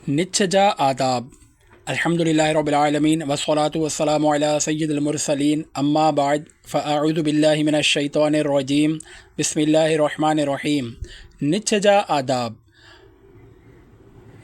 निच्छ जा आदाब। अल्हम्दुलिल्लाहि रब्बिल आलमीन वस्सलातु वस्सलामु अला सय्यिदिल मुरसलीन अम्मा बाद फ़अऊज़ु बिल्लाहि मिनश शैतानिर रजीम बिस्मिल्लाहिर रहमानिर रहीम। निच्छ जा आदाब।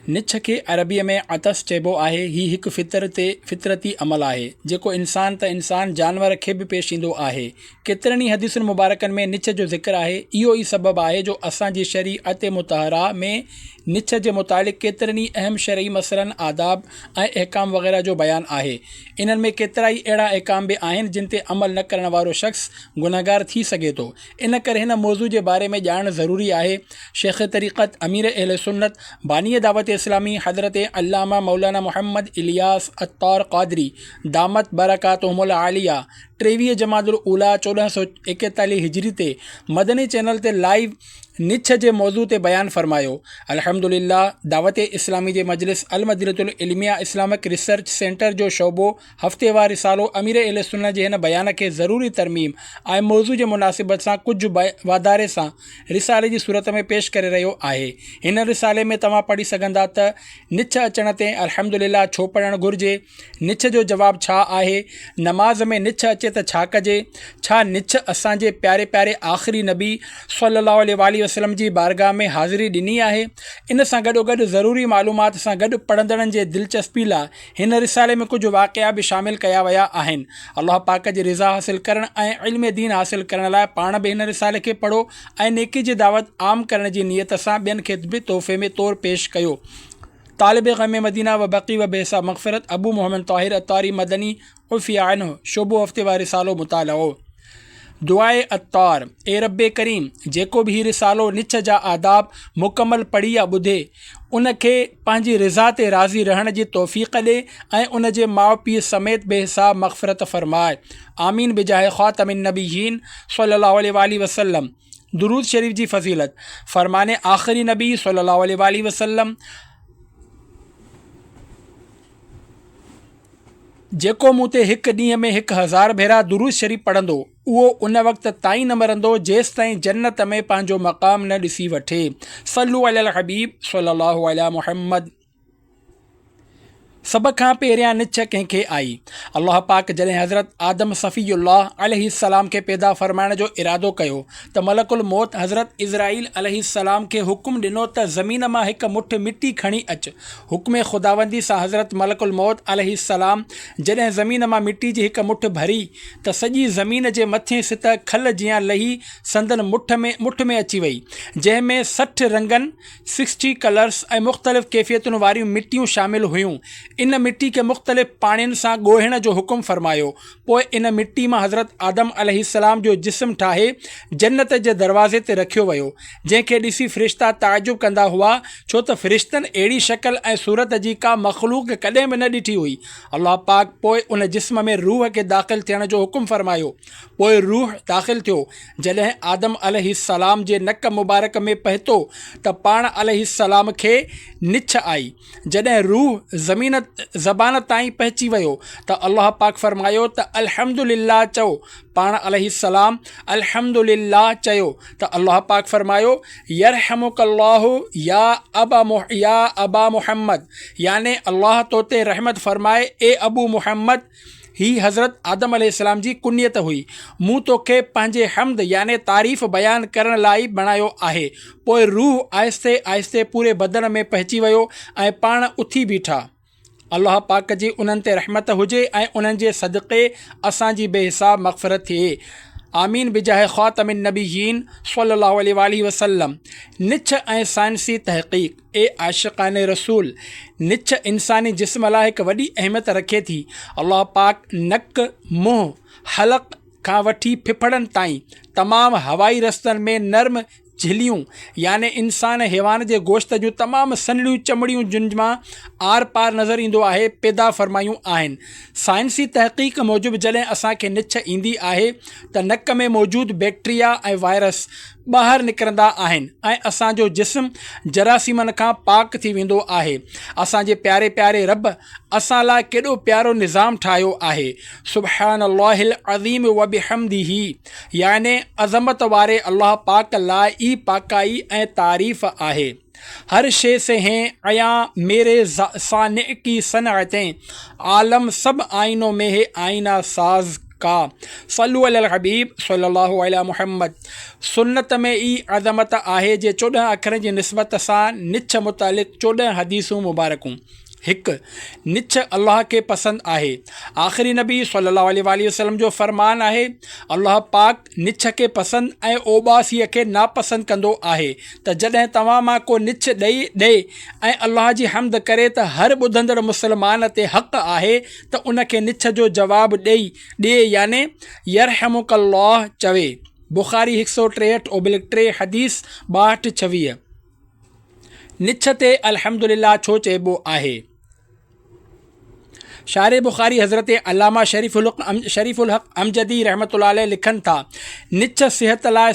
निच्छ खे अरबीअ में अतस चइबो आहे। हीउ हिकु फितरती अमल आहे जेको इंसान त इंसान जानवर खे बि पेश ईंदो आहे। केतिरनि ई हदीसुनि मुबारकनि में निच्छ जो ज़िक्र आहे। इहो ई सबबु आहे जो असांजी शरीअत मुतहरा में निच्छ जे मुतालिक़ केतिरनि ई अहम शरई मसइलनि, आदाब ऐं अहकाम वग़ैरह जो बयानु आहे। इन्हनि में केतिरा ई अहिड़ा अहकाम बि आहिनि जिन ते अमल न करण वारो शख़्स गुनहगार थी सघे थो। इन करे हिन मौज़ू जे बारे में ॼाणणु ज़रूरी आहे। शेख तरीक़त अमीर अहले सुन्नत बानी दावत इस्लामी हज़रत अल्लामा मौलाना मोहम्मद इलियास अत्तार क़ादरी दामत बरकातुहुमुल आलिया 23 जमादुल ऊला 1441 हिजरी ते मदनी चैनल ते लाइव निच्छ जे मौज़ू ते बयानु फ़रमायो। अल्हम्दुलिल्लाह दावत इस्लामी जे मजलिस अल मदीनतुल इल्मिया इस्लामिक रिसर्च सेंटर जो शोबो हफ़्तेवार रिसालो अमीर अहले सुन्नत जे हिन बयान खे ज़रूरी तरमीम ऐं मौज़ू जे मुनासिबत सां कुझु वाधारे सां रिसाले जी सूरत में पेश करे रहियो आहे। हिन रिसाले में तव्हां पढ़ी सघंदा त निच्छ अचण ते अल्हम्दुलिल्लाह छो पढ़णु घुरिजे, निच्छ जो जवाबु छा आहे, नमाज़ में निच्छ अचे त छा कजे, छा निच्छ असांजे प्यारे प्यारे आख़िरी नबी सल्लल्लाहु अलैहि वसल्लम जी बारगाह में हाज़िरी ॾिनी आहे। इन सां गॾोगॾु ज़रूरी मालूमात सां गॾु पढ़ंदड़नि जे दिलचस्पी लाइ हिन रिसाले में कुझु वाक़िया बि शामिल कया विया आहिनि। अल्लाह पाक जी रिज़ा हासिल करण ऐं इल्म दीन हासिल करण लाइ पाण बि हिन रिसाले खे पढ़ो ऐं नेकी जी दावत आम करण जी नियत सां ॿियनि खे बि तोहफ़े में तौरु पेश कयो। तालिब ग़म मदीना व बक़ी व बेसा मग़फ़िरत अबू मोहम्मद ताहिर अत्तारी मदनी उफ़िया अन्हु शोबो हफ़्तेवार रिसालो मुतालो। दुआए अत्तार। ए रब्बे करीम, जेको बि हीउ रिसालो निच्छ जा आदाब मुकमल पढ़ी या ॿुधे उनखे पंहिंजी रिज़ा ते राज़ी रहण जी तौफ़ीक़ ॾे ऐं उन जे माउ पीउ समेत बेहिसाब मग़फ़िरत फ़रमाए। आमीन बिजाहे ख़ातमिन नबीयीन सल्लल्लाहु अलैहि वसल्लम। दुरूद शरीफ जी फ़ज़ीलत। फ़रमाने आख़िरी नबी सल्लल्लाहु अलैहि वसल्लम जेको मूं ते हिकु ॾींहं में 1000 भेरा दुरूद शरीफ़ पढ़ंदो उहो उन वक़्त ताईं न मरंदो जेसि ताईं जन्नत में पंहिंजो मक़ाम न ॾिसी वठे। सल्लू अलल हबीब सल्लल्लाहु अला मुहम्मद। सभ खां पहिरियां निच्छ कंहिंखे आई? अल्लाह पाक जॾहिं हज़रत आदम सफ़ीउल्लाह अलैहिस्सलाम खे पैदा फ़रमाइण जो इरादो कयो त मलकुल मौत हज़रत इज़राईल अलैहिस्सलाम खे हुकुम ॾिनो त ज़मीन मां हिकु मुठ मिटी खणी अच। हुक्म ख़ुदावंदी सां हज़रत मलकुल मौत अलैहिस्सलाम जॾहिं ज़मीन मां मिटी जी हिकु मुठ भरी त सॼी ज़मीन जे मथे सित खल जीअं लही संदन मुठ में अची वई, जंहिंमें 60 रंगनि 60 कलर्स ऐं मुख़्तलिफ़ कैफ़ियतुनि वारियूं मिटियूं शामिल हुयूं। इन मिट्टी के मुख़्तलिफ़ पाणियुनि सां ॻोहिण जो हुकुम फ़रमायो। पोइ इन मिट्टी मां हज़रत आदम अलैहिस्सलाम जो जिस्म ठाहे जन्नत जे दरवाज़े ते रखियो वियो, जंहिंखे ॾिसी फ़रिश्ता ताजुब कंदा हुआ छो त फ़रिश्तनि अहिड़ी शक्ल ऐं सूरत जी का मख़लूक़ कॾहिं बि न ॾिठी हुई। अल्लाह पाक पोइ उन जिस्म में रूह खे दाख़िल थियण जो हुकुम फ़रमायो। पोइ रूह दाख़िल थियो। जॾहिं आदम अलैहिस्सलाम जे नक मुबारक में पहुतो त पाण अलैहिस्सलाम खे निच्छ आई। जॾहिं रूह ज़बान ताईं पहुची वियो त अल्लाह पाक फ़रमायो त अल्हम्दुलिल्लाह चओ। पाण अलैहिस्सलाम अल्हम्दुलिल्लाह चयो त अल्लाह पाक फ़रमायो यरहमुकल्लाहु या अबा मुहम्मद, याने अल्लाह तो ते रहमत फ़रमाए ए अबू मुहम्मद। ही हज़रत आदम अलैहिस्सलाम जी कुनियत हुई। मूं तोखे पंहिंजे हमद याने तारीफ़ बयानु करण लाइ बणायो आहे। पोइ रूह आहिस्ते आहिस्ते पूरे बदन में पहुची वियो ऐं पाण उथी बीठा। अल्लाह पाक जी उन्हनि ते रहमत हुजे ऐं उन्हनि जे सदक़े असांजी बेहिसाब मग़फ़िरत थिए। आमीन बिजाहे ख़ातमिन नबीयीन सल्लल्लाहु अलैहि वसल्लम। निच्छ ऐं साइंसी तहक़ीक़। ए आशिक़ाने रसूल, निच्छ इंसानी जिस्म लाइ हिकु वॾी अहमियत रखे थी। अल्लाह पाक नक, मुंहुं, हलक़ खां वठी फिफड़नि ताईं तमामु हवाई रस्तनि में नर्म झिलियूं याने इंसान हैवान जे गोश्त जूं तमामु सन्हड़ियूं चमड़ियूं जिन मां आर पार नज़र ईंदो आहे पैदा फ़रमायूं आहिनि। साइंसी तहक़ीक़ मूजिबि जॾहिं असांखे निच्छ ईंदी आहे त नक में मौजूदु बैक्टीरिया ऐं वायरस ॿाहिरि निकिरंदा आहिनि ऐं असांजो जिस्म जरासीमनि खां पाक थी वेंदो आहे। असांजे प्यारे प्यारे रब असां लाइ केॾो प्यारो निज़ाम ठाहियो आहे। सुब्हानल्लाहिल अज़ीम व बिहम्दिही, याने अज़मत वारे अल्लाह पाक लाइ ई पाकाई ऐं तारीफ़ आहे। हर शे से हैं अया मेरे साने की सनअतें, आलम सब आइनों में है आईना साज का। सल्लु अलल हबीब सल्लल्लाहु अलैहि मुहम्मद। सुन्नत में ई अज़मत आहे जे 14 अखरनि जी निस्बत सां निछ मुतालिक़ 14 हदीसूं मुबारकूं। हिकु, निछ अल्लाह खे पसंदि आहे। आख़िरी नबी सल्लल्लाहु अलैहि वसल्लम जो फ़रमान आहे, अल्लाह पाक निछ खे पसंदि ऐं ओबासीअ खे नापसंदि कंदो आहे। त जॾहिं तव्हां मां को निछ ॾे ऐं अल्लाह जी हम्द करे त हर ॿुधंदड़ मुस्लमान ते हक़ आहे त उनखे निछ जो जवाबु ॾिए याने यरहमुकल्लाह चवे। बुख़ारी 163/3 हदीस 62-26। निछ ते अल्हम्दुलिल्लाह छो चइबो आहे? शारे बुखारी हज़रत अल्लामा शरीफ़ुल हक़ अमजदी रहमतुल्लाह अलैह लिखनि था, निछ सिहत लाइ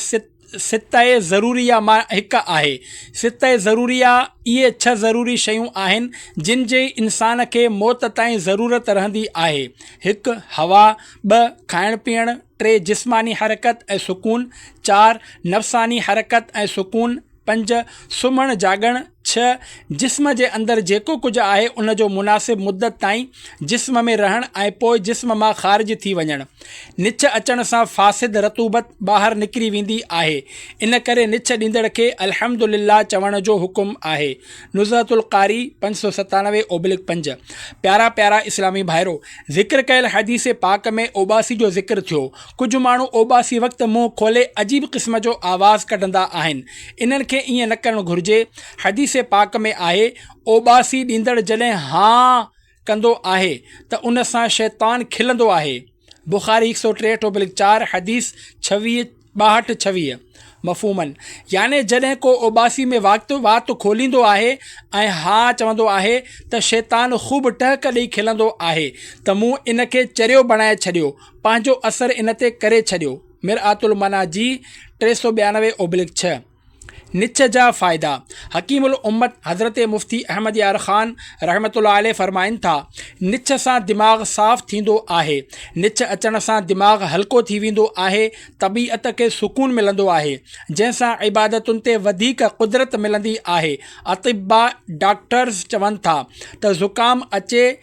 सितए ज़रूरिया मां हिकु आहे। सितए ज़रूरिया इहे 6 ज़रूरी शयूं आहिनि जिन जे इंसान खे मौत ताईं ज़रूरत रहंदी आहे। 1 हवा, 2 खाइण पीअण, 3 जिस्मानी हरकत ऐं सुकून, 4 नफ़्सानी हरकत ऐं सुकून, 5 सुम्हणु जाॻणु, 6 जिस्म जे अंदरि जेको कुझु आहे उन जो मुनासिब मुद्दत ताईं जिस्म में रहणु ऐं पोइ जिस्म मां ख़ारिज थी वञणु। निछ अचण सां फासिद रतूबत ॿाहिरि निकिरी वेंदी आहे। इन करे निछ ॾींदड़ खे अल्हम्दुलिल्लाह चवण जो हुकुम आहे। नुज़हतुल क़ारी 597/5। प्यारा प्यारा इस्लामी भाइरो, ज़िक्र कयल हदीस पाक में ओबासी जो ज़िक्र थियो। कुझु माण्हू ओबासी वक़्तु मुंहुं खोले अजीब क़िस्म जो आवाज़ कढंदा आहिनि। इन्हनि खे ईअं न करणु घुरिजे। हदीस पाक में आहे, ओबासी ॾींदड़ जॾहिं हा कंदो आहे त उन सां शैतान खिलंदो आहे। बुख़ारी 163/4 हदीस 62-26। मफ़हूमन, याने जॾहिं को ओबासी में वात खोलींदो आहे ऐं हा चवंदो आहे त शैतान ख़ूब टहक ॾेई खिलंदो आहे त मूं इन खे चरियो बणाए छॾियो, पंहिंजो असरु इन ते करे छॾियो। मिरआतुल मनाजी 392/6। निछ जा फ़ाइदा। हकीमुल उम्मत हज़रत मुफ्ती अहमद यार ख़ान रहमतुल्लाह अलैह फ़रमाइनि था, निछ सां दिमाग़ साफ़ थींदो आहे। निछ अचण सां दिमाग़ हल्को थी वेंदो आहे। तबीअत खे सुकून मिलंदो आहे, जंहिंसां इबादतुनि ते वधीक क़ुदरत मिलंदी आहे। अतिबा डॉक्टर्स चवनि था त ज़ुकाम अचे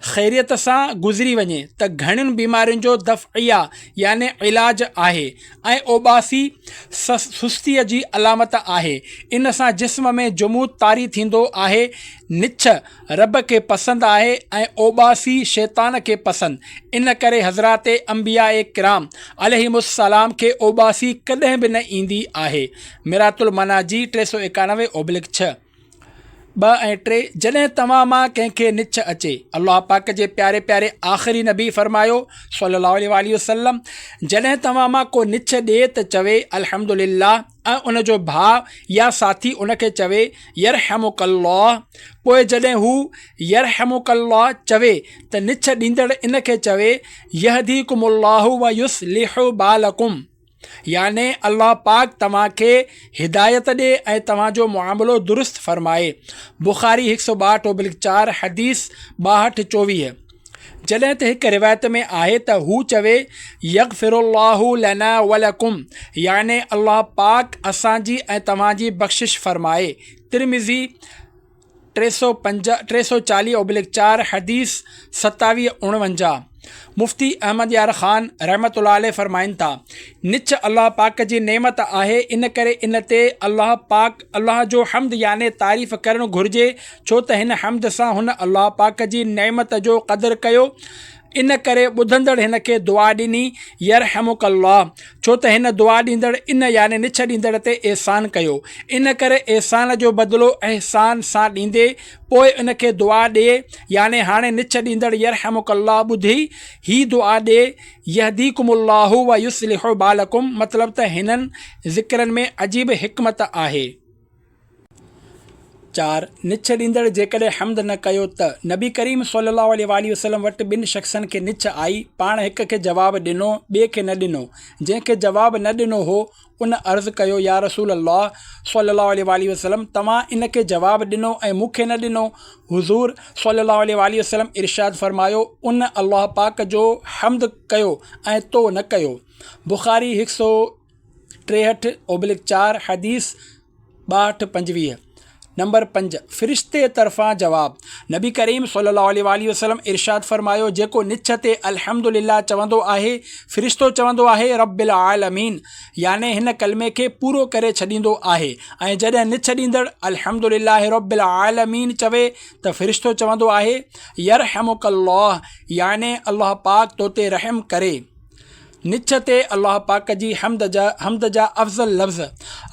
ख़ैरियत सां गुज़री वञे त घणियुनि बीमारियुनि जो दफ़इया याने इलाज आहे ऐं ओबासी सुस्तीअ जी अलामत आहे। इन सां जिस्म में जुमूद तारी थींदो आहे। निछ रब खे पसंदि आहे ऐं ओबासी शैतान खे पसंदि। इन करे हज़रात अंबिया किराम अलैहिमुस्सलाम खे ओबासी कॾहिं बि न ईंदी आहे। मिरातुल मनाजी 391/6। 2 ऐं 3 जॾहिं तव्हां मां कंहिंखे निछ अचे, अल्लाह पाक जे प्यारे प्यारे आख़िरी नबी फ़रमायो सल्लल्लाहु अलैहि वसल्लम, जॾहिं तव्हां मां को निछ ॾिए त चवे अल्हम्दुलिल्लाह ऐं उन जो भाउ या साथी उनखे चवे यरहमुकल्लाह। पोइ जॾहिं हू यरहमुकल्लाह चवे त निछ ॾींदड़ इन खे चवे यहदीकुमुल्लाहु व युस्लिहु बालकुम, याने अल्लाह पाक तव्हांखे हिदायत ॾिए ऐं तव्हांजो मुआमिलो दुरुस्त फ़रमाए। बुख़ारी 162/4 हदीस 62-24। जॾहिं त हिकु रिवायत में आहे त हू चवे यग़फ़िरुल्लाहु लना वलकुम, याने अल्लाह पाक असांजी ऐं तव्हांजी बख़्शिश फ़रमाए। तिरमिज़ी 340/4 हदीस 27-49। मुफ्ती अहमद यार ख़ान रहमतुल्लाह अलैह फ़रमाइनि था, निछ अल्लाह पाक जी नेमत आहे। इन करे इन ते अल्लाह जो हम्द याने तारीफ़ करणु घुरिजे, छो त हिन हम्द सां हुन अल्लाह पाक जी नेमत जो क़दुरु कयो। इन करे ॿुधंदड़ हिन खे दुआ ॾिनी यरहमुकल्लाह, छो त हिन दुआ ॾींदड़ इन याने निछ ॾींदड़ ते एहसान कयो। इन करे एहसान जो बदिलो एहसान सां ॾींदे पोइ इन खे दुआ ॾिए, याने हाणे निछ ॾींदड़ यरहमुकल्लाह ॿुधी ही दुआ ॾिए यहदीकुमुल्लाहु व युस्लिहु बालकुम, मतिलबु त हिननि ज़िक्रनि में अजीब हिकमत आहे। 4 निछ ॾींदड़ जेकॾहिं हम्द न कयो त नबी करीम सल्लल्लाहु अलैहि वसल्लम वटि 2 शख़्सनि खे निछ आई। पाण हिक खे जवाबु ॾिनो, ॿिए खे न ॾिनो। जंहिंखे जवाबु न ॾिनो हो उन अर्ज़ु कयो, या रसूल अल्लाह सल्लल्लाहु अलैहि वसल्लम, तव्हां इन खे जवाबु ॾिनो ऐं मूंखे न ॾिनो। हुज़ूर सल्लल्लाहु अलैहि वसल्लम इरशाद फ़रमायो, उन अल्लाह पाक जो हम्द कयो ऐं तो न कयो। बुख़ारी 63/4 हदीस 62-25। नंबर 5 फ़रिश्ते तरफ़ां जवाब। नबी करीम सल्लल्लाहु अलैहि वसल्लम इरशाद फ़रमायो, जेको निछ ते अल्हम्दुलिल्लाह चवंदो आहे, फ़रिश्तो चवंदो आहे रब्बिल आलमीन, याने हिन कलमे खे पूरो करे छॾींदो आहे। ऐं जॾहिं निछ ॾींदड़ अल्हम्दुलिल्लाह रब्बिल आलमीन चवे त फ़रिश्तो चवंदो आहे यरहमुकल्लाह, याने अल्लाह पाक तो ते रहम करे। निछ ते अल्लाह पाक जी हमद जा अफ़ज़ल लफ़्ज़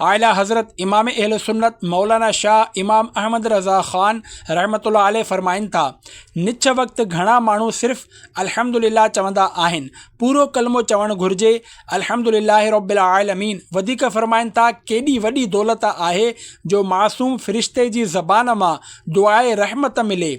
आला हज़रत इमाम अहल सुन्नत मौलाना शाह इमाम अहमद रज़ा ख़ान रहमतुल्लाह अलैह फ़रमाइनि था, निछ वक़्तु घणा माण्हू सिर्फ़ अल्हम्दुलिल्लाह चवंदा आहिनि, पूरो कलमो चवणु घुरिजे अल्हम्दुलिल्लाह रब्बिल आलमीन। वधीक फ़रमाइनि था, केॾी वॾी दौलत आहे जो मासूम फ़रिश्ते जी ज़बान मां दुआए रहमत मिले।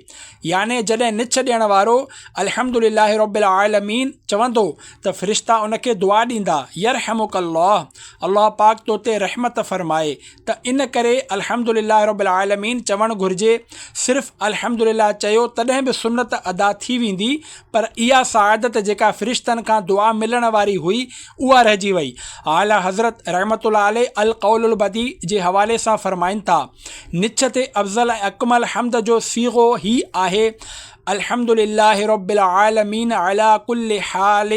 याने जॾहिं निछ ॾियण वारो अल्हम्दुलिल्लाह रब्बिल आलमीन चवंदो त फ़रिश्ता उनखे दुआ ॾींदा यरहमुकल्लाह, अल्लाह पाक तो ते रहमत फ़रमाए। त इन करे अल्हम्दुलिल्लाह रब्बिल आलमीन चवणु घुरिजे। सिर्फ़ु अल्हम्दुलिल्लाह चयो तॾहिं बि सुन्नत अदा थी वेंदी, पर इहा सआदत जेका फ़रिश्तनि खां दुआ मिलण वारी हुई उहा रहिजी वई। आला हज़रत रहमतुल्लाह अलैह अल क़ौलुल बदी जे हवाले सां फ़रमाइनि था, निछ ते अफ़ज़ल ऐं अकमल हमद जो सीगो ही आहे अल्हम्दुलिल्लाह रब्बिल आलमीन अला कुल्लि हाल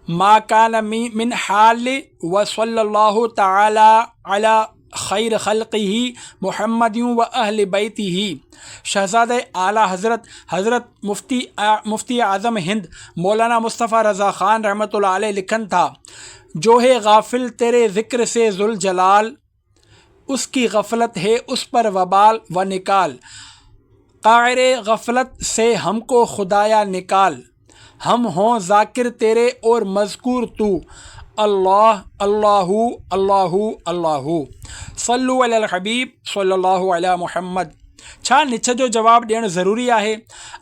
मा कान मिन हाल व सल्लल्लाहु तआला अला खैर खल्क़िही मुहम्मदिन व अहल बैतिही। शहज़ादे आला हज़रत मुफ्ती आज़म हिंद मौलाना मुस्तफ़ा रज़ा ख़ान रहमतुल्लाह अलैह लिखन था, जो है गाफिल तेरे ज़िक्र से ज़ुल जलाल, उसकी गफलत है उस पर वबाल व निकाल, कायरे गफलत से हमको खुदाया निकाल, हम हों ज़ाकिर तेरे और मज़कूर तू, अल्लाह अल्लाहु अल्लाहु अल्लाहु सल्लु अलल हबीब सल्लल्लाहु अला मुहम्मद। छा निछ जो जवाबु ॾियणु ज़रूरी आहे?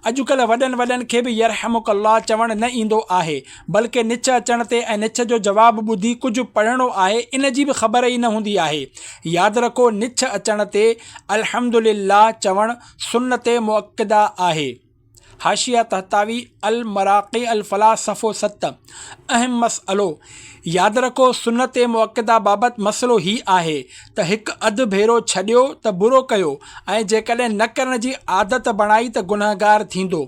अॼुकल्ह वॾनि खे बि यरहमुकल्लाह चवणु न ईंदो आहे, बल्कि निछ अचण ते ऐं निछ जो जवाबु ॿुधी कुझु पढ़णो आहे इन जी बि ख़बर ई न हूंदी आहे। यादि रखो, निछ अचण ते अल्हम्दुलिल्लाह चवणु सुन्नत मुअक्कदा आहे। हाशिया तहतावी अल मराक़ी अल फ़लाह सफ़ो 7। अहम मसइलो यादि रखो, सुन्नत मुअक्कदा बाबति मसइलो ही आहे त हिकु अधु भेरो छॾियो त बुरो कयो, ऐं जेकॾहिं न करण जी आदत बणाई त गुनहगार थींदो।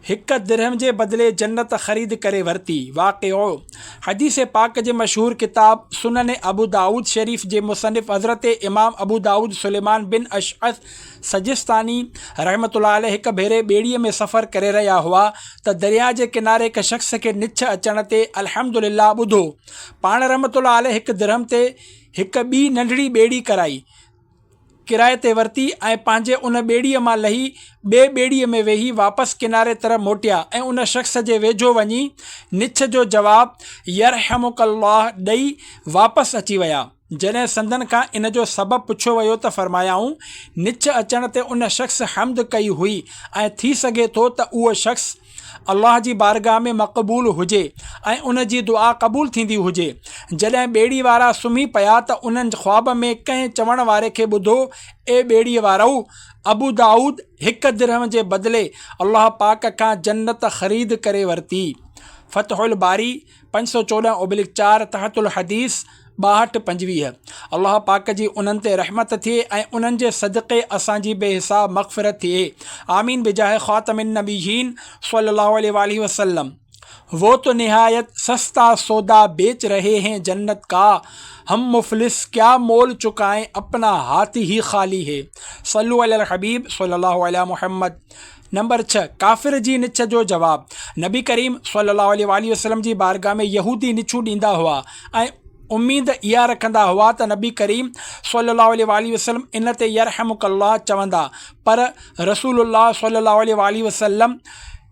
हिकु दिरहम जे बदिले जन्नत ख़रीद करे वरिती। वाक़िओ हदीस पाक जे मशहूर किताब सुनन अबू दाऊद शरीफ़ जे मुसन्निफ़ हज़रत इमाम अबू दाऊद सुलेमान बिन अशअस सजिस्तानी रहमतुल्लाह अलैह हिकु भेरे ॿेड़ीअ में सफ़र करे रहिया हुआ त दरिया जे किनारे हिकु शख़्स खे निछ अचण ते अल्हम्दुलिल्लाह ॿुधो। पाण रहमतुल्लाह अलैह हिकु दिरहम ते हिकु ॿी नंढड़ी ॿेड़ी किराए ते वरिती ऐं पंहिंजे उन ॿेड़ीअ मां लही ॿिए ॿेड़ीअ में वेही वापसि किनारे तरफ़ मोटिया ऐं उन शख़्स जे वेझो वञी निछ जो जवाबु यरहमुकल्लाह ॾेई वापसि अची विया। जॾहिं संदन खां इन जो सबबु पुछियो वियो त फ़रमायाऊं, निछ अचण ते उन शख़्स हम्द कई हुई ऐं थी सघे थो त उहो शख़्स अल्लाह जी बारगाह में मक़बूल हुजे ऐं उन जी दुआ क़बूल थींदी हुजे। जॾहिं ॿेड़ी वारा सुम्ही पिया त उन्हनि ख्वाब में कंहिं चवण वारे खे ॿुधो, ए ॿेड़ीअ वारो, अबू दाऊद हिकु दिरहम जे बदिले अल्लाह पाक खां जन्नत ख़रीद करे वरिती। फ़तहुल बारी 514/4 तहतुल हदीस 62-25। अल्लाह पाक जी उन्हनि ते रहमत थिए ऐं उन्हनि जे सदक़े असांजी बेहिसाब मग़फ़िरत थिए। आमीन बिजाह ख़ातमिन नबीयीन सल्लल्लाहु अलैहि वसल्लम। वो तो निहायत सस्ता सौदा बेच रहे हैं जन्नत का, हम मुफलिस क्या मोल चुकाएं अपना हाथ ही खाली है। सल्लु अलल हबीब सल्लल्लाहु अलैहि मुहम्मद। नंबर 6 काफ़िर जी निछ जो जवाबु। नबी करीम सल्लल्लाहु अलैहि वसल्लम जी बारगाह में यहूदी निछूं ॾींदा हुआ ऐं उम्मीद इहा रखंदा हुआ त नबी करीम सल्लल्लाहु अलैहि वसल्लम इन ते यरहमुकल्लाह चवंदा, पर रसूलुल्लाह सल्लल्लाहु अलैहि वसल्लम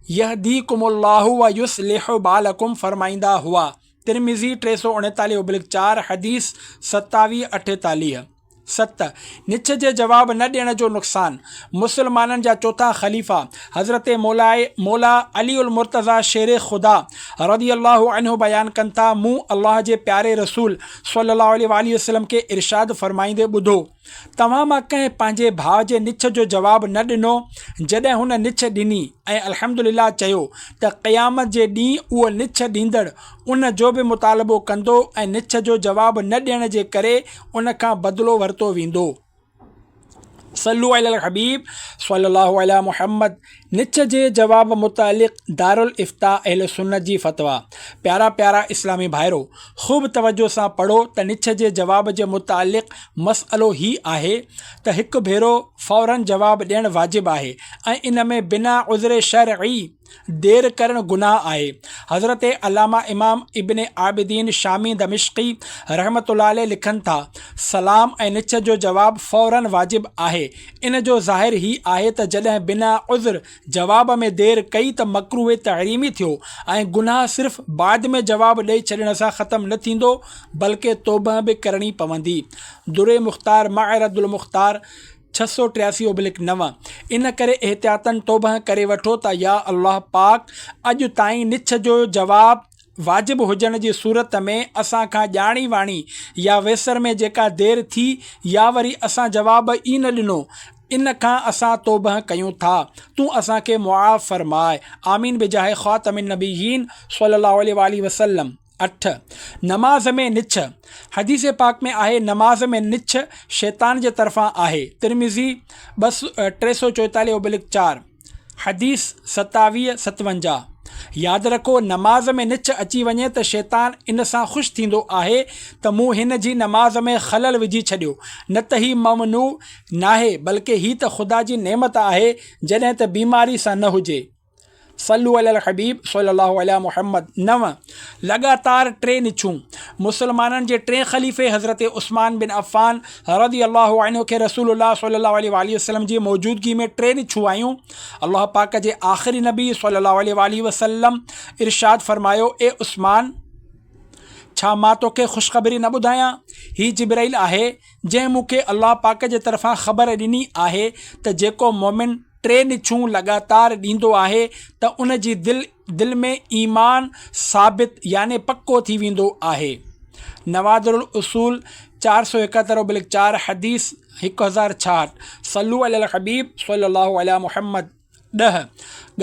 यहदीकुमुल्लाहु व युस्लिहु बालकुम फरमाईंदा हुआ। तिरमिज़ी 339/4 हदीस 27-48। 7 निछ जे जवाब न ॾियण जो नुक़सान। मुसलमाननि जा चौथा ख़लीफ़ा हज़रत मौला अली उल मुर्तज़ा शेर ख़ुदा रज़ी अल्लाहु अन्हु बयानु कनि था, मूं अल्लाह जे प्यारे रसूल सल्लल्लाहु अलैहि वसल्लम खे इरशाद फ़रमाईंदे ॿुधो, तव्हां मां कंहिं पंहिंजे भाउ जे निछ जो जवाबु न ॾिनो जॾहिं हुन निछ ॾिनी ऐं अल्हम्दुलिल्लाह चयो त क़यामत जे ॾींहुं उहो निछ ॾींदड़ उन जो बि मुतालबो कंदो ऐं निछ जो जवाबु न ॾियण जे करे उन खां बदिलो वरितो वेंदो। सल्लु अलल हबीब सल्लल्लाहु अला मुहम्मद। निछ जे जवाब मुतालिक़ दारुल इफ्ता अहल सुन्नत जी फ़तवा। प्यारा प्यारा इस्लामी भाइरो, ख़ूब तवज्जो सां पढ़ो त निछ जे जवाब जे मुतालिक़ मसइलो ही आहे त हिकु भेरो फ़ौरन जवाबु ॾियणु वाजिबु आहे ऐं इन में बिना उज़्र शरई देर करणु गुनाह आहे। हज़रत अल्लामा इमाम इब्न आबिदीन शामी दमिश्क़ी रहमतुल्लाह अलैह लिखनि था, सलाम ऐं निछ जो जवाबु फ़ौरन वाजिबु आहे। इन जो ज़ाहिर ही आहे त जॾहिं बिना उज़्र जवाब में देर कई त मकरूह तहरीमी थियो ऐं गुनाह सिर्फ़ बाद में जवाबु ॾेई छॾण सां ख़तमु न थींदो बल्कि तौबह बि करणी पवंदी। दुरे मुख़्तार माअरदुल मुख़्तार 683/9। इन करे एहतियातन तौबह करे वठो त या अल्लाह पाक अॼु ताईं निछ जो जवाबु वाजिबु हुजण जी सूरत में असां खां ॼाणी वाणी या वेसर में जेका देर थी या वरी असां जवाबु ई न ॾिनो, इन खां असां तौबह कयूं था। तूं असांखे मुआफ़ फरमाए। आमीन बिजाहे ख़ातमिन नबिय्यीन सल्लल्लाहु अलैहि वसल्लम। 8 नमाज में निछ। हदीस पाक में आहे, नमाज में निछ शैतान जे तरफ़ां आहे। तिरमिज़ी 344/4 हदीस 2757। यादि रखो, नमाज में निछ अची वञे त शैतान इन सां ख़ुशि थींदो आहे त मूं हिन जी नमाज में ख़लल विझी छॾियो। न त ही ममनू नाहे बल्कि ही त ख़ुदा जी नेमत आहे जॾहिं त बीमारी सां न हुजे। सल्लु अलल हबीब सल्लल्लाहु अला मुहम्मद। 9 लगातार 3 निछूं। मुसलमाननि जे 3 ख़लीफ़े हज़रत उस्मान बिन अफ़ान रज़ी अल्लाहु अन्हु खे रसूलुल्लाह सल्लल्लाहु अलैहि वसल्लम जी मौजूदगी में 3 निछूं आयूं। अल्लाह पाक जे आख़िरी नबी सल्लल्लाहु अलैहि वसल्लम इरशाद फ़रमायो, ए उस्मान, छा मां तोखे ख़ुशख़बरी न ॿुधायां? ही जिब्राइल आहे जंहिं मूंखे अल्लाह पाक जे तरफ़ां ख़बर ॾिनी आहे त जेको मोमिन 3 निछूं लगातार ॾींदो आहे त उन जी दिल में ईमान साबित याने पक्को थी वेंदो आहे। नवादुल उसूल 471/4 हदीस 1066। सल्लु अलल हबीब सल्लल्लाहु अला मुहम्मद। 10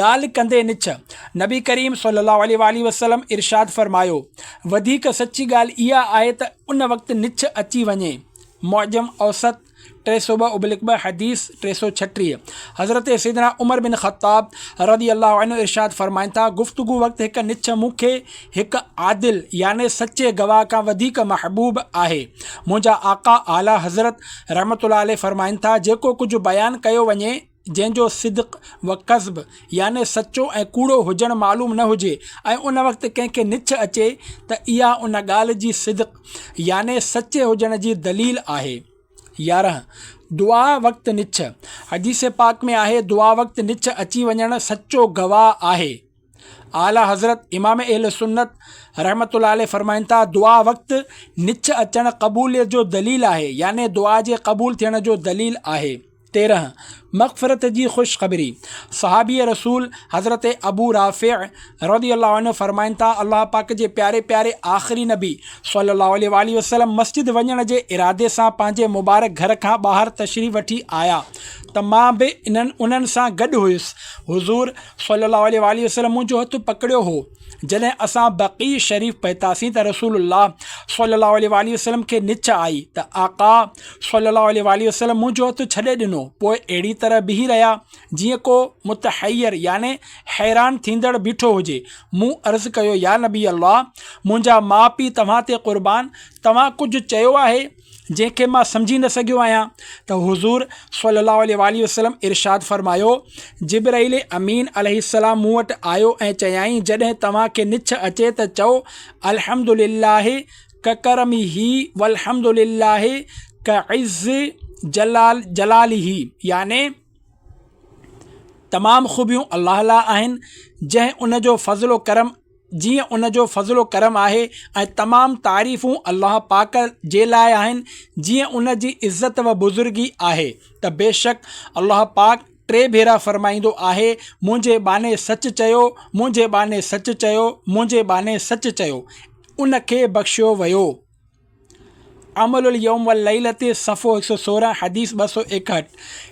ॻाल्हि कंदे निछ। नबी करीम सल्लल्लाहु अलैहि वसल्लम इरशाद फ़रमायो, वधीक सची ॻाल्हि इहा आहे त उन वक़्तु निछ अची वञे। मुअजम औसत 302/2 हदीस 336। हज़रत सैयदना उमर बिन ख़त्ताब रज़ी अल्लाहु अन्हु इरशाद फ़रमाइनि था, गुफ़्तगू वक़्तु हिकु निछ मूंखे हिकु आदिल याने सचे गवाह खां वधीक महबूब आहे। मुंहिंजा आका आला हज़रत रहमतुल्लाह अलैह फ़रमाइनि था, जेको कुझु बयानु कयो वञे जंहिंजो सिद्क़ व कज़्ब याने सचो ऐं कूड़ो हुजणु मालूम न हुजे ऐं उन वक़्तु कंहिंखे निछ अचे त इहा उन ॻाल्हि जी सिद्क़ याने सचे हुजण जी दलील आहे। 11 दुआ वक़्तु निछ। हदीस पाक में आहे, दुआ वक़्तु निछ अची वञणु सचो गवाह आहे। आला हज़रत इमाम अहल सुन्नत रहमतुल्लाह अलैह फ़रमाइनि था, दुआ वक़्तु निछ अचणु क़बूलियत जो दलील आहे याने दुआ जे क़बूल थियण जो दलील आहे। 13 मग़फ़िरत जी ख़ुशख़बरी। सहाबी रसूल हज़रत अबू राफ़िअ रज़ी अल्लाहु अन्हु फ़रमाइनि था, अल्लाह पाक जे प्यारे प्यारे आख़िरी नबी सल्लल्लाहु अलैहि वसल्लम मस्जिद वञण जे इरादे सां पंहिंजे मुबारक घर खां ॿाहिरि तशरीफ़ वठी आया त मां बि उन्हनि सां गॾु हुयुसि। हुज़ूर सल्लल्लाहु अलैहि वसल्लम मुंहिंजो हथु पकड़ियो हो। जॾहिं असां बक़ी शरीफ़ पहुतासीं त रसूलुल्लाह सल्लल्लाहु अलैहि वसल्लम खे निछ आई त आका सल्लल्लाहु अलैहि वसल्लम मुंहिंजो हथु छॾे ॾिनो। पोइ अहिड़ी तरह बीही रहिया जीअं को मुतहयर याने हैरान थींदड़ बीठो हुजे। मूं अर्ज़ु कयो, या नबी अल्लाह, मुंहिंजा माउ पीउ तव्हां ते क़ुर्बान, तव्हां कुझु चयो आहे जंहिंखे मां सम्झी न सघियो आहियां? त हुज़ूर सल्लल्लाहु अलैहि वसल्लम इरशाद फ़रमायो, जिब्राइल अमीन अलैहिस्सलाम मूं वटि आयो ऐं चयाईं, जॾहिं तव्हांखे निछ अचे त चओ अल्हम्दुलिल्लाह क करमिही वल्हम्दुलिल्लाह क इज़्ज़ जलालिही याने तमामु ख़ूबियूं अल्लाह ला आहिनि जंहिं उन जो फ़ज़्लो करम जीअं उन जो फज़लो करम आहे ऐं तमामु तारीफ़ूं अलाह पाक जे लाइ आहिनि जीअं उन जी इज़त व बुज़ुर्गी आहे त बेशक अलाह पाक 3 भेरा फरमाईंदो आहे, मुंहिंजे बाने सच चयो, मुंहिंजे बाने सच चयो, मुंहिंजे बाने सच चयो, उन खे बख़्शियो वियो। अमलुल यौम वल लैलति सफ़ो 116 हदीस 261।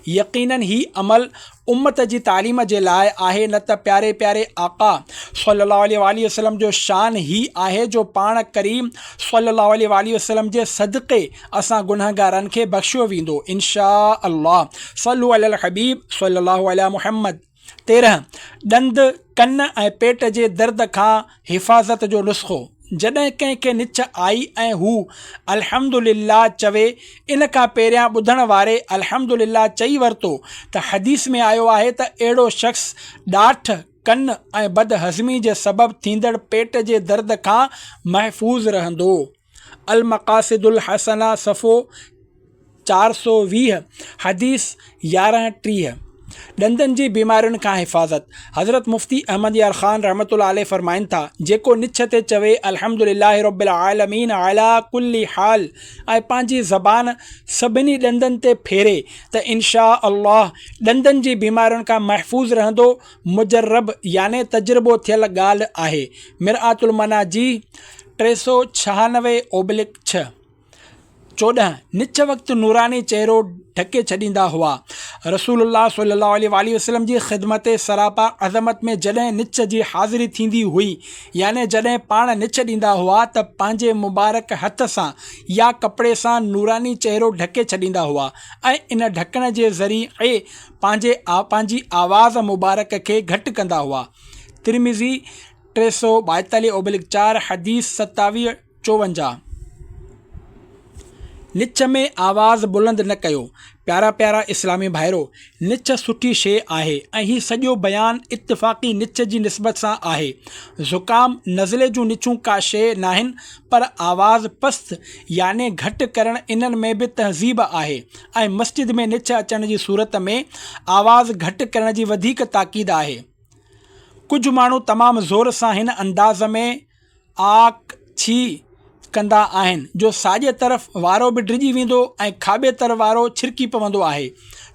यकीनन ही अमल उम्मत जी तालीम जे लाइ आहे, न त प्यारे प्यारे आका सल्लल्लाहु अलैहि वसल्लम जो शान ही आहे जो पाण करीम सल्लल्लाहु अलैहि वसल्लम जे सदक़े असां गुनहगारनि खे बख़्शियो वेंदो इंशा अल्लाह। सल्लु अलल हबीब सल्लल्लाहु अलैहि मुहम्मद। 13 ॾंद कन ऐं पेट जे दर्द खां हिफ़ाज़त जो नुस्ख़ो। जॾहिं कंहिंखे निछ आई ऐं हू अल्हम्दुलिल्लाह चवे, इन खां पहिरियां ॿुधण वारे अल्हम्दुलिल्लाह चई वरितो त हदीस में आयो आहे त अहिड़ो शख़्स ॾाठ कन ऐं बदहज़मी जे सबबु थींदड़ पेट जे दर्द खां महफ़ूज़ रहंदो। अल मक़ासिदुल हसना सफ़ो 420 हदीस 1130। ॾंदनि जी बीमारियुनि खां हिफ़ाज़त। हज़रत मुफ़्ती अहमद यार ख़ान रहमतुल्लाह अलैह फ़रमाइनि था, जेको निछ ते चवे अल्हम्दुलिल्लाहि रब्बिल आलमीन अला कुल्ली हाल ऐं पंहिंजी ज़बान सभिनी ॾंदनि ते फेरे त इंशा अल्लाह ॾंदनि जी बीमारियुनि खां महफ़ूज़ रहंदो। मुजर्रब याने तजुर्बो थियल ॻाल्हि आहे। मिरआतुल मना जी 396/6। 14 निछ वक़्तु नूरानी चहिरो ढके छॾींदा हुआ। रसूलुल्लाह सल्लल्लाहु अलैहि वसल्लम जी ख़िदमत सरापा अज़मत में जॾहिं निछ जी हाज़िरी थींदी हुई, याने जॾहिं पाण निछ ॾींदा हुआ त पंहिंजे मुबारक हथ सां या कपिड़े सां नूरानी चहिरो ढके छॾींदा हुआ ऐं इन ढकण जे ज़रिए पंहिंजी आवाज़ मुबारक खे घटि कंदा हुआ। तिरमिज़ी 342/4 हदीस 2754। निछ में आवाज़ बुलंद न कयो। प्यारा प्यारा इस्लामी भाइरो, निछ सुठी शइ आहे ऐं हीउ सॼो बयानु इत्तिफ़ाक़ी निछ जी निस्बत सां आहे। ज़ुकाम नज़ले जूं निछूं का शइ नाहिनि, पर आवाज़ पस्त याने घटि करणु इन्हनि में बि तहज़ीब आहे ऐं मस्जिद में निछ अचण जी सूरत में आवाज़ घटि करण जी वधीक ताक़ीद आहे। कुझु माण्हू तमामु ज़ोर सां हिन अंदाज़ में आक छी कंदा आहिनि जो साॼे तरफ़ वारो बि डिॼी वेंदो ऐं खाॿे तरफ़ वारो छिरकी पवंदो आहे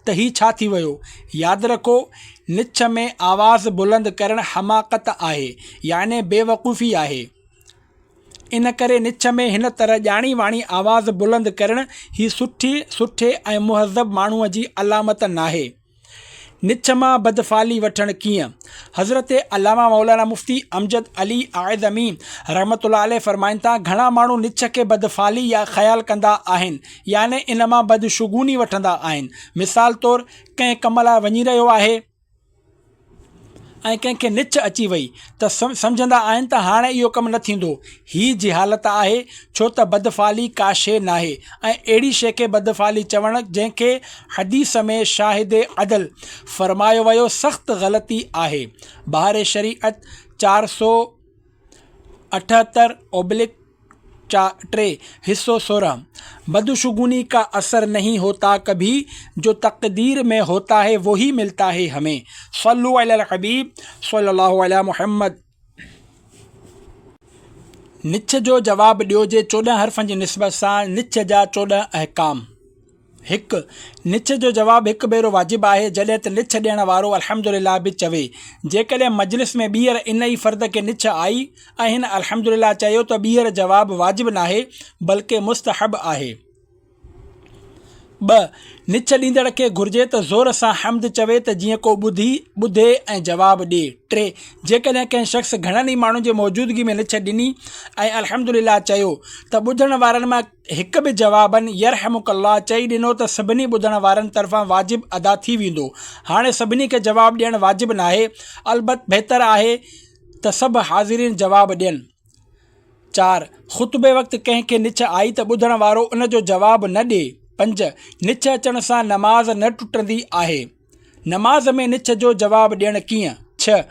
त हीउ छा थी वियो। यादि रखो, निछ में आवाज़ बुलंद करणु हमाक़त आहे, याने बेवकूफ़ी आहे। इन करे निछ में हिन तरह ॼाणी वाणी आवाज़ बुलंद करणु ही सुठे ऐं मुहज़ब माण्हूअ जी अलामत नाहे। निछ मां बदफ़ाली वठणु कीअं। हज़रत अल्लामा मौलाना मुफ़्ती अमजद अली आज़मी रहमतुल्लाह अलैह फ़रमाइनि था, घणा माण्हू निछ खे बदफ़ाली या ख़्यालु कंदा आहिनि, याने इन मां बदशुगूनी वठंदा आहिनि। मिसाल तौरु कंहिं कम लाइ वञी रहियो आहे ऐं कंहिंखे निछ अची वई त सम्झंदा आहिनि त हाणे इहो कमु न थींदो। हीअ जिहालत आहे, छो त बदफ़ाली का शइ नाहे ऐं अहिड़ी शइ खे बदफ़ाली चवणु जंहिंखे हदीस में शाहिद अदल फ़रमायो वियो सख़्तु ग़लती आहे। बहार शरीअत 478/3 हिस्सो 16। बदशुगुनी का असर नहीं होता कभी, जो तकदीर में होता है वही मिलता है हमें। सल्लु अलल हबीब सल्लल्लाहु अलैहि मुहम्मद। निछ जो जवाबु ॾियो जे 14 हर्फ़नि जी निस्बत सां निछ जा 14 अहकाम। 1 निछ जो जवाबु हिकु भेरो वाजिबु आहे जॾहिं त निछ ॾियण वारो अल्हम्दुलिल्लाह बि चवे। जेकॾहिं मजलिस में ॿीहर इन ई फ़र्द खे निछ आई ऐं हिन अल्हम्दुलिल्लाह चयो त ॿीहर जवाबु वाजिबु नाहे बल्कि मुस्तहब आहे। 2 निछ ॾींदड़ खे घुर्जे त ज़ोर सां हम्द चवे त जीअं को ॿुधे ऐं जवाबु ॾिए। 3 जेकॾहिं कंहिं शख़्स घणनि ई माण्हुनि जी मौजूदगी में निछ ॾिनी ऐं अल्हम्दुलिल्लाह चयो त ॿुधण वारनि मां हिकु बि जवाबनि यरहमुकल्लाह चई ॾिनो त सभिनी ॿुधण वारनि तरफ़ां वाजिबु अदा थी वेंदो। हाणे सभिनी खे जवाबु ॾियणु वाजिबु नाहे, अलबत बहितर आहे त सभु हाज़िरीन जवाबु ॾियनि। 4 ख़ुतबे वक़्तु कंहिंखे निछ आई त ॿुधण वारो उन जो जवाबु न ॾिए। 5 निछ अचण सां नमाज़ न टुटंदी आहे। नमाज़ में निछ जो जवाबु ॾियणु कीअं। 6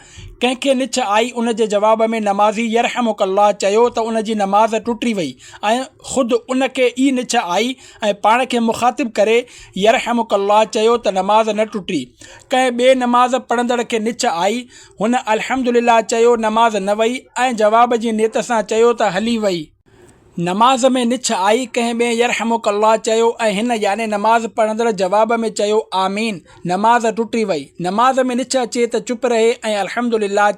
कंहिंखे निछ आई उन जे जवाब में नमाज़ी यरहमुकल्लाह चयो त उन जी नमाज़ टुटी वई ऐं ख़ुदि उनखे ई निछ आई ऐं पाण खे मुखातिब करे यरहमुकल्लाह चयो त नमाज़ न टुटी। कंहिं ॿिए नमाज़ पढ़ंदड़ खे निछ आई, हुन अल्हम्दुलिल्लाह चयो, नमाज़ न वई ऐं जवाब जी नियत सां चयो त हली वई। नमाज़ में निछ आई, कंहिं ॿिए यरहमुकल्लाह चयो ऐं हिन याने नमाज़ पढ़ंदड़ जवाब में चयो आमीन, नमाज़ टुटी वई। नमाज़ में निछ अचे त चुप रहे ऐं अल्हम्दुलिल्लाह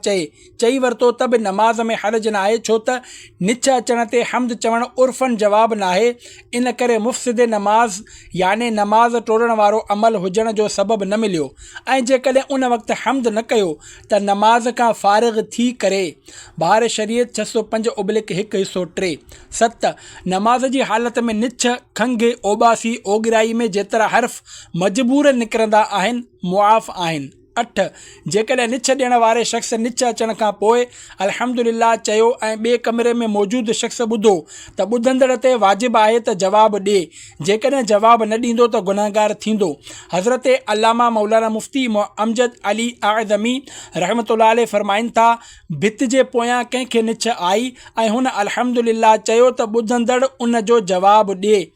चई वरितो त बि नमाज़ में हर्ज न आहे, छो त निछ अचण ते हम्द चवणु उर्फ़न जवाब न आहे। इन करे मुफ़्सिद नमाज़ याने नमाज़ टोड़ण वारो अमल हुजण जो सबबु न मिलियो ऐं जेकॾहिं उन वक़्तु हम्द न कयो त नमाज़ खां फ़ारिग़ थी करे। बहार शरीयत 605/1 हिस्सो 3। 7 नमाज़ जी हालत में निछ, खंघि, ओबासी, ओगिराई में जेतिरा हर्फ़ मजबूर निकिरंदा आहिनि मुआफ़ आहिनि। 8 जेकॾहिं निछ ॾियण वारे शख़्स निछ अचण खां पोइ अल्हम्दुलिल्लाह चयो ऐं ॿिए कमरे में मौजूदु शख़्स ॿुधो त ॿुधंदड़ ते वाजिबु आहे त जवाबु ॾिए। जेकॾहिं जवाबु न ॾींदो त गुनहगार थींदो। हज़रत अल्लामा मौलाना मुफ्ती अमजद अली आज़मी रहमतुल्लाह अलैह फरमाइनि था, भित जे पोयां कंहिंखे निछ आई ऐं हुन अल्हम्दुलिल्लाह चयो त ॿुधंदड़ उन जो जवाबु ॾिए।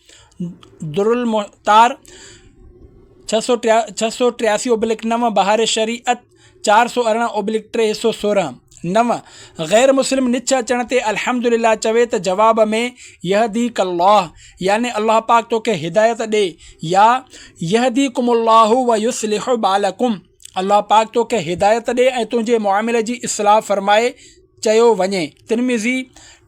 दुरुल मुख़्तार 683/9 बहार शरीअत 418/3 हिस्सो 16। 9 गैर मुस्लिम निछ अचण ते अल्हम्दुलिल्लाह चवे त जवाब में यहदीकल्लाह याने अल्लाह पाक तोखे हिदायत ॾे या यहदीकुमुल्लाहु व युस्लिहु बालकुम, अल्लाह पाक तोखे हिदायत ॾे ऐं तुंहिंजे मुआमिले जी इस्लाह फरमाए चयो वञे। तिरमिज़ी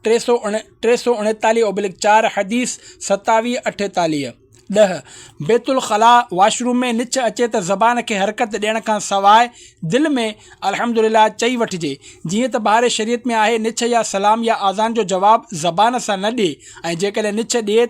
339/4 हदीस 2748। 10 बेतुल ख़ला वाशरूम में निछ अचे त ज़बान खे हरकत ॾियण खां सवाइ दिलि में अल्हम्दुलिल्लाह चई वठिजे। जीअं त ॿाहिरि शरीयत में आहे, निछ या सलाम या आज़ान जो जवाबु ज़बान सां न ॾिए ऐं जेकॾहिं निछ ॾिए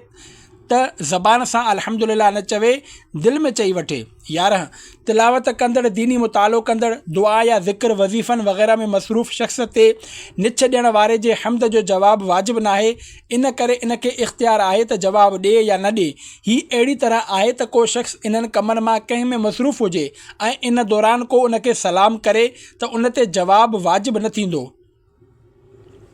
त ज़बान सां अल्हम्दुलिल्लाह न चवे, दिलि में चई वठे। 11 तिलावत कंदड़, दीनी मुतालो कंदड़, दुआ या ज़िक्र, वज़ीफ़नि वग़ैरह में मसरूफ़ शख़्स ते निछ ॾियण वारे जे हम्द जो जवाबु वाजिबु न आहे। इन करे इनखे इख़्तियार आहे त जवाबु ॾिए या न ॾिए। हीअ अहिड़ी तरह आहे त को शख़्स इन्हनि कमनि मां कंहिं में मसरूफ़ हुजे ऐं इन दौरान को उनखे सलाम करे त उन ते जवाबु वाजिबु न थींदो।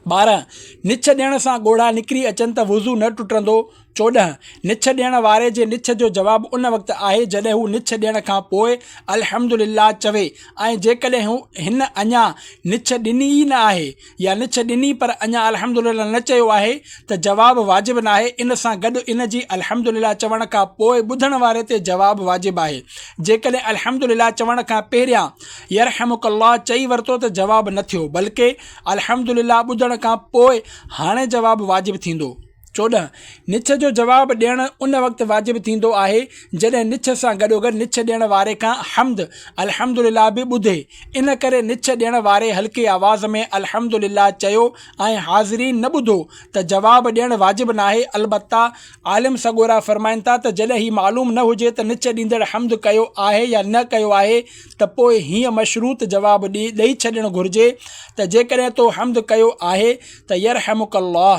12 निछ ॾियण सां ॻोढ़ा निकिरी अचनि त वुज़ू न टुटंदो। 14 निछ ॾियण वारे जे निछ जो जवाबु उन वक़्तु आहे जॾहिं हू निछ ॾियण खां पोइ अल्हम्दुलिल्लाह चवे ऐं जेकॾहिं हू हिन अञा निछ ॾिनी ई न आहे या निछ ॾिनी पर अञा अल्हम्दुलिल्लाह न चयो आहे त जवाबु वाजिबु न आहे। इन सां गॾु इन जी अल्हम्दुलिल्लाह चवण खां पोइ ॿुधण वारे ते जवाबु वाजिबु आहे। जेकॾहिं अल्हम्दुलिल्लाह चवण खां पहिरियां यरहमुकल्लाह चई वरितो त जवाबु न थियो, बल्कि अल्हम्दुलिल्लाह ॿुधण खां पोइ हाणे जवाबु वाजिबु थींदो। 14 निछ जो जवाबु ॾियणु उन वक़्तु वाजिबु थींदो आहे जॾहिं निछ सां गॾोगॾु निछ ॾियण वारे खां हम्द अल्हम्दुलिल्लाह बि ॿुधे। इन करे निछ ॾियण वारे हल्के आवाज़ में अल्हम्दुलिल्लाह चयो ऐं हाज़िरीन न ॿुधो त जवाबु ॾियणु वाजिबु न आहे। अलबत्ता आलिम सॻोरा फरमाइनि था त जॾहिं हीउ मालूम न हुजे त निछ ॾींदड़ हम्द कयो आहे या न कयो आहे त पोइ हीअं मशरूत जवाबु ॾेई छॾणु घुरिजे त जेकॾहिं तो हम्द कयो आहे त यरहमुकल्लाह।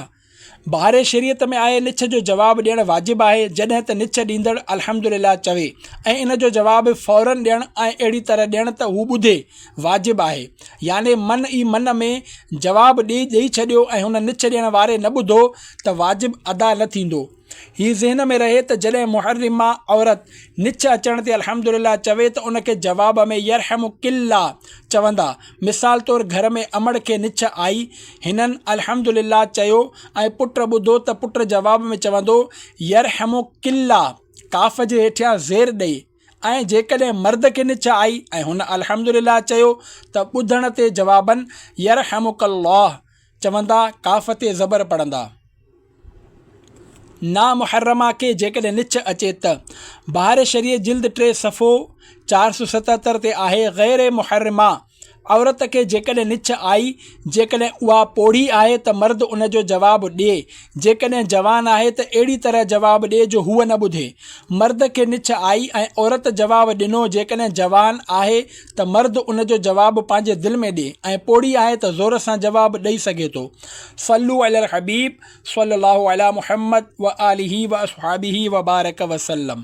बहार शरीयत में आहे, निछ जो जवाबु ॾियणु वाजिबु आहे जॾहिं त निछ ॾींदड़ अल्हम्दुलिल्लाह चवे ऐं इन जो जवाबु फ़ौरन ॾियणु ऐं अहिड़ी तरह ॾियणु त हू ॿुधे वाजिबु आहे। याने मन ई मन में जवाबु ॾेई छॾियो ऐं हुन निछ ॾियण वारे न ॿुधो त वाजिबु अदा न थींदो। हीअ ज़हन में रहे त जॾहिं मुहर्रिमा औरत निछ अचण ते अल्हम्दुलिल्लाह चवे त उनखे जवाब में यरहमुकिल्लाह चवंदा। मिसाल तौरु घर में अमड़ खे निछ आई, हिननि अल्हम्दुलिल्लाह चयो ऐं पुटु ॿुधो त पुटु जवाब में चवंदो यरहमुकिल्लाह काफ़ जे हेठियां ज़ेर ॾेई। ऐं जेकॾहिं मर्द खे निछ आई ऐं हुन अल्हम्दुलिल्लाह चयो त ॿुधण ते जवाबनि यरहमुकल्लाह चवंदा, काफ़ ते ज़बर पढ़ंदा। ना मुहर्रमा खे जेकॾहिं निछ अचे त बहार शरीयत जिल्द 3 सफ़ो 477 ते आहे, गैर मुहर्रमा औरत खे जेकॾहिं निछ आई, जेकॾहिं उहा पोढ़ी आहे त मर्द उन जो जवाबु ॾिए। जेकॾहिं जवान आहे त अहिड़ी तरह जवाबु ॾिए जो हूअ न ॿुधे। मर्द खे निछ आई ऐं औरत जवाबु ॾिनो, जेकॾहिं जवान आहे त मर्द उन जो जवाबु पंहिंजे दिलि में ॾिए ऐं पोढ़ी आहे त ज़ोर सां जवाबु ॾेई सघे थो। सल्लू अलल हबीब सल्लल्लाहु अला मुहम्मद व आलिही व अस्हाबिही व बारक वसल्लम।